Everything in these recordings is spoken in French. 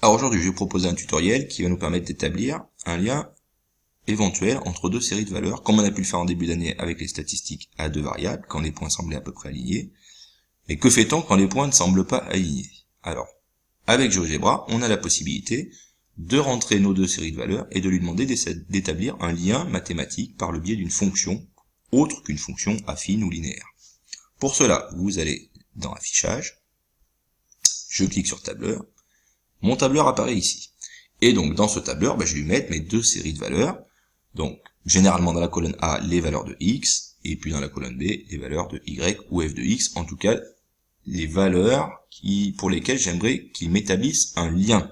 Alors aujourd'hui, je vais proposer un tutoriel qui va nous permettre d'établir un lien éventuel entre deux séries de valeurs, comme on a pu le faire en début d'année avec les statistiques à deux variables, quand les points semblaient à peu près alignés. Mais que fait-on quand les points ne semblent pas alignés? Alors, avec GeoGebra, on a la possibilité de rentrer nos deux séries de valeurs et de lui demander d'établir un lien mathématique par le biais d'une fonction autre qu'une fonction affine ou linéaire. Pour cela, vous allez dans Affichage, je clique sur Tableur, mon tableur apparaît ici. Et donc dans ce tableur, je vais lui mettre mes deux séries de valeurs. Donc généralement dans la colonne A, les valeurs de x, et puis dans la colonne B, les valeurs de y ou f de x, en tout cas les valeurs pour lesquelles j'aimerais qu'ils m'établissent un lien.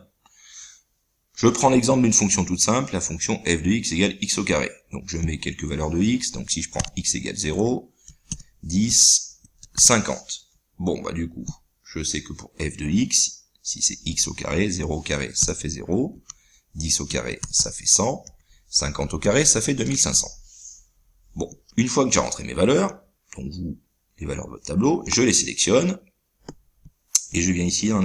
Je prends l'exemple d'une fonction toute simple, la fonction f de x égale x au carré. Donc je mets quelques valeurs de x, donc si je prends x égale 0, 10, 50. Bon, du coup, je sais que pour f de x, si c'est x au carré, 0 au carré, ça fait 0, 10 au carré, ça fait 100, 50 au carré, ça fait 2500. Bon, une fois que j'ai rentré mes valeurs, donc les valeurs de votre tableau, je les sélectionne, et je viens ici dans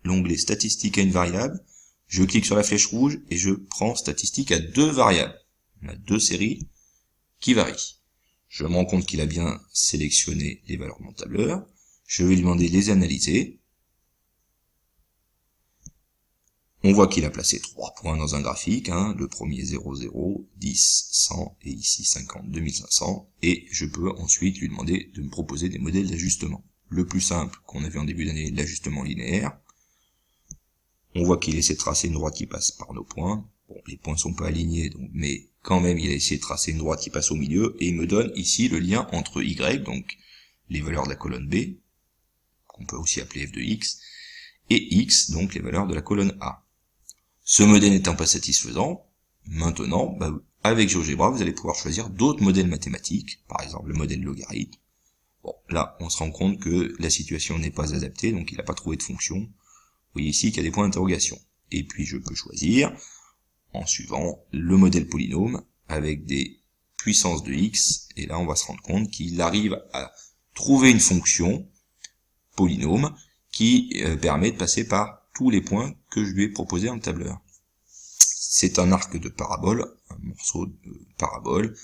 l'onglet statistiques à une variable, je clique sur la flèche rouge, et je prends statistiques à deux variables. On a deux séries qui varient. Je me rends compte qu'il a bien sélectionné les valeurs de mon tableur, je vais lui demander de les analyser. On voit qu'il a placé 3 points dans un graphique, le premier 0, 0, 10, 100, et ici 50, 2500, et je peux ensuite lui demander de me proposer des modèles d'ajustement. Le plus simple qu'on a vu en début d'année, l'ajustement linéaire. On voit qu'il essaie de tracer une droite qui passe par nos points. Bon, les points sont pas alignés, mais quand même il a essayé de tracer une droite qui passe au milieu, et il me donne ici le lien entre y, donc les valeurs de la colonne B, qu'on peut aussi appeler f de x, et x, donc les valeurs de la colonne A. Ce modèle n'étant pas satisfaisant, maintenant, avec GeoGebra, vous allez pouvoir choisir d'autres modèles mathématiques, par exemple le modèle logarithme. Bon, là, on se rend compte que la situation n'est pas adaptée, donc il n'a pas trouvé de fonction. Vous voyez ici qu'il y a des points d'interrogation. Et puis je peux choisir, en suivant, le modèle polynôme, avec des puissances de x, et là on va se rendre compte qu'il arrive à trouver une fonction polynôme qui permet de passer par tous les points que je lui ai proposés dans le tableur. C'est un arc de parabole, un morceau de parabole.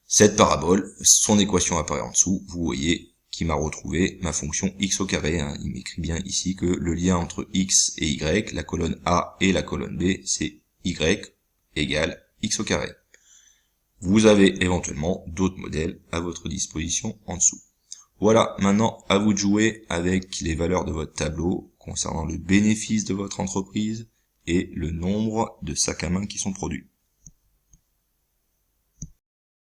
Cette parabole, son équation apparaît en dessous, vous voyez qu'il m'a retrouvé ma fonction x au carré. Il m'écrit bien ici que le lien entre x et y, la colonne A et la colonne B, c'est y égale x au carré. Vous avez éventuellement d'autres modèles à votre disposition en dessous. Voilà, maintenant à vous de jouer avec les valeurs de votre tableau concernant le bénéfice de votre entreprise et le nombre de sacs à main qui sont produits.